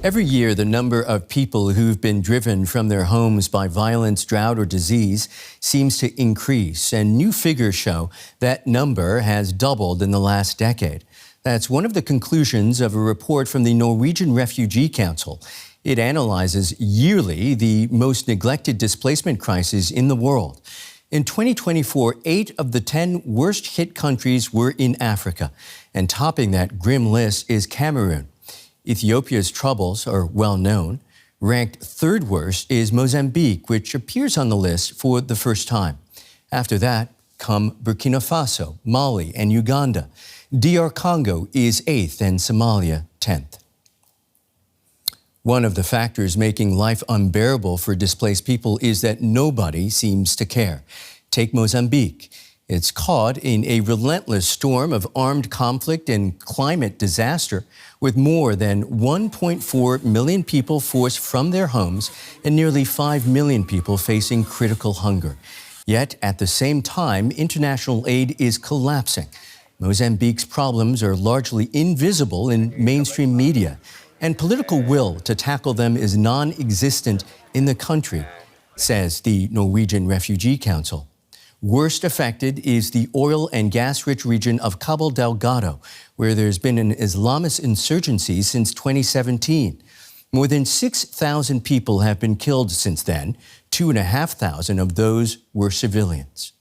Every year, the number of people who've been driven from their homes by violence, drought, or disease seems to increase, and new figures show that number has doubled in the last decade. That's one of the conclusions of a report from the Norwegian Refugee Council. It analyzes yearly the most neglected displacement crises in the world. In 2024, 8 of the 10 worst hit countries were in Africa, and topping that grim list is Cameroon. Ethiopia's troubles are well known. Ranked third worst is Mozambique, which appears on the list for the first time. After that come Burkina Faso, Mali, and Uganda. DR Congo is 8th and Somalia 10th. One of the factors making life unbearable for displaced people is that nobody seems to care. Take Mozambique. It's caught in a relentless storm of armed conflict and climate disaster, with more than 1.4 million people forced from their homes and nearly 5 million people facing critical hunger. Yet, at the same time, international aid is collapsing. Mozambique's problems are largely invisible in mainstream media, and political will to tackle them is non-existent in the country, says the Norwegian Refugee Council. Worst affected is the oil and gas-rich region of Cabo Delgado, where there's been an Islamist insurgency since 2017. More than 6,000 people have been killed since then. 2,500 of those were civilians.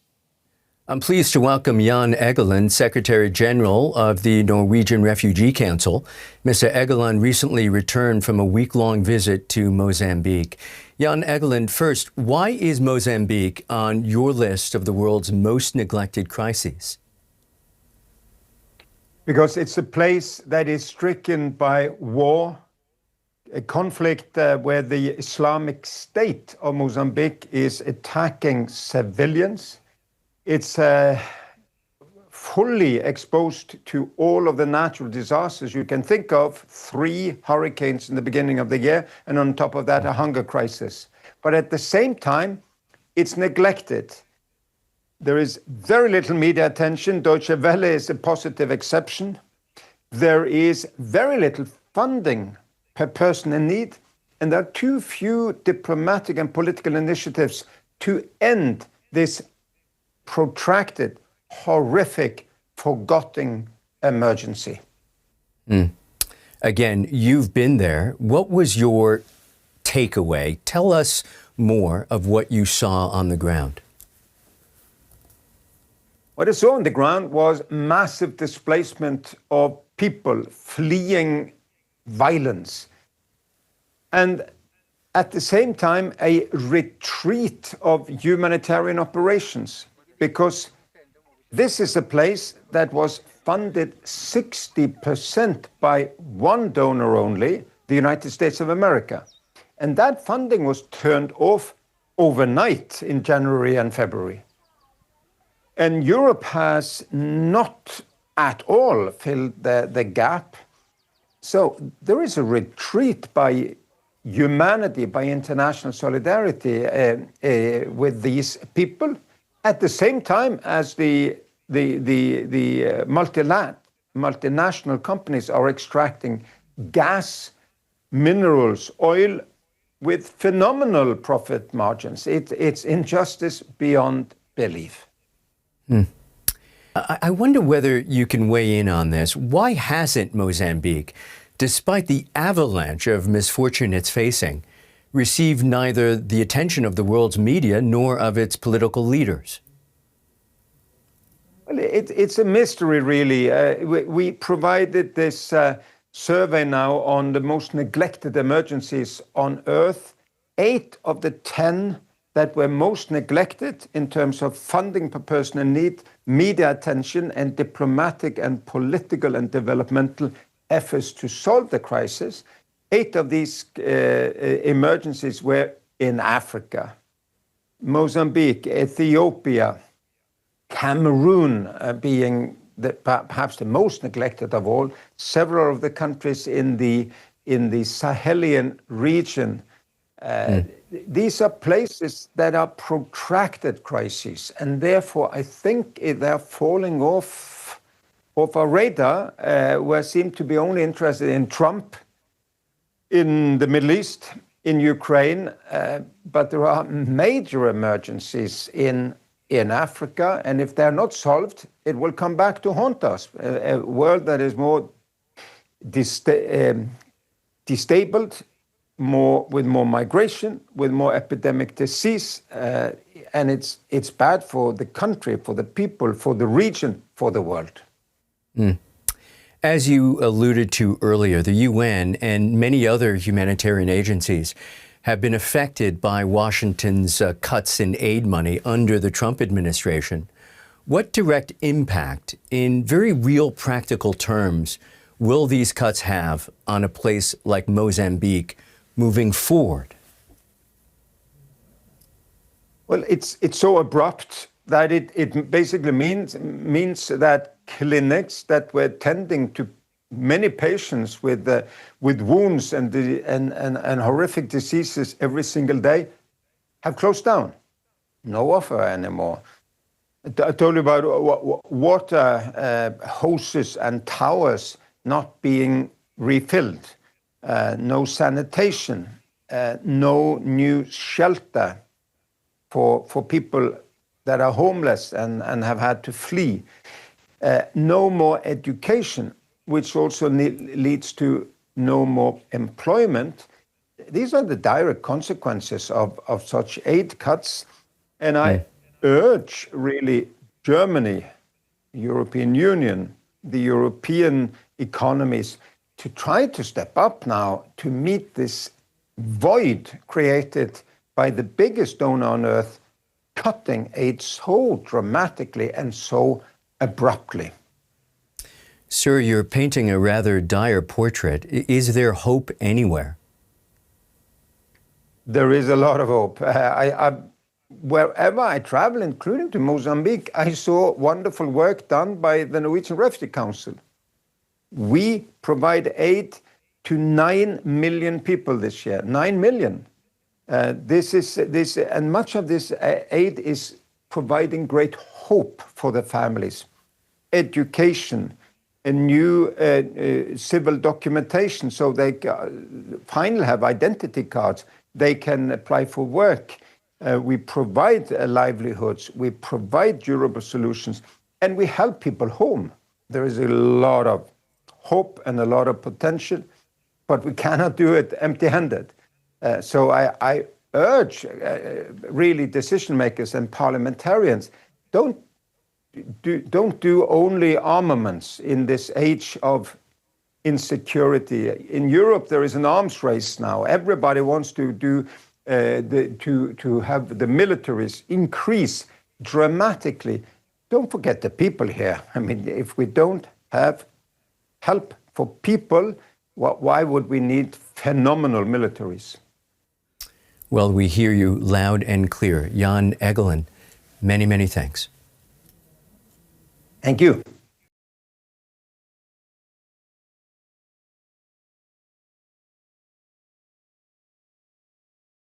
I'm pleased to welcome Jan Egeland, Secretary General of the Norwegian Refugee Council. Mr. Egeland recently returned from a week-long visit to Mozambique. Jan Egeland, first, why is Mozambique on your list of the world's most neglected crises? Because it's a place that is stricken by war, a conflict where the Islamic State of Mozambique is attacking civilians. It's fully exposed to all of the natural disasters you can think of, 3 hurricanes in the beginning of the year, and on top of that, a hunger crisis. But at the same time, it's neglected. There is very little media attention. Deutsche Welle is a positive exception. There is very little funding per person in need, and there are too few diplomatic and political initiatives to end this protracted, horrific, forgotten emergency. Again, you've been there. What was your takeaway? Tell us more of what you saw on the ground. What I saw on the ground was massive displacement of people fleeing violence. And at the same time, a retreat of humanitarian operations, because this is a place that was funded 60% by one donor only, the United States of America. And that funding was turned off overnight in January and February. And Europe has not at all filled the gap. So there is a retreat by humanity, by international solidarity with these people, at the same time as the multinational companies are extracting gas, minerals, oil with phenomenal profit margins. It's injustice beyond belief. I wonder whether you can weigh in on this. Why hasn't Mozambique, despite the avalanche of misfortune it's facing, received neither the attention of the world's media nor of its political leaders? Well, it's a mystery, really. We provided this survey now on the most neglected emergencies on Earth. 8 of the 10 that were most neglected in terms of funding per person in need, media attention, and diplomatic and political and developmental efforts to solve the crisis. 8 of these emergencies were in Africa. Mozambique, Ethiopia, Cameroon being perhaps the most neglected of all, several of the countries in the Sahelian region. These are places that are protracted crises, and therefore I think they're falling off our radar. We seem to be only interested in Trump in the Middle East, in Ukraine, but there are major emergencies in Africa, and if they're not solved, it will come back to haunt us. A world that is more destabilized, with more migration, with more epidemic disease, and it's bad for the country, for the people, for the region, for the world. As you alluded to earlier, the UN and many other humanitarian agencies have been affected by Washington's cuts in aid money under the Trump administration. What direct impact, in very real practical terms, will these cuts have on a place like Mozambique moving forward? Well, it's so abrupt that it basically means that clinics that were tending to many patients with wounds and horrific diseases every single day have closed down. No offer anymore. I told you about water hoses and towers not being refilled, no sanitation, no new shelter for people that are homeless and have had to flee. No more education, which also leads to no more employment. These are the direct consequences of such aid cuts. And I urge really Germany, European Union, the European economies to try to step up now to meet this void created by the biggest donor on earth cutting aid so dramatically and so abruptly. Sir, you're painting a rather dire portrait. Is there hope anywhere? There is a lot of hope. Wherever I travel, including to Mozambique, I saw wonderful work done by the Norwegian Refugee Council. We provide aid to 9 million people this year. 9 million. And much of this aid is providing great hope for the families. Education, a new civil documentation, so they finally have identity cards. They can apply for work. We provide livelihoods. We provide durable solutions, and we help people home. There is a lot of hope and a lot of potential, but we cannot do it empty-handed. So I urge really decision makers and parliamentarians, don't do only armaments in this age of insecurity. In Europe, there is an arms race now. Everybody wants to have the militaries increase dramatically. Don't forget the people here. I mean, if we don't have help for people, why would we need phenomenal militaries? Well, we hear you loud and clear. Jan Egeland, many, many thanks. Thank you.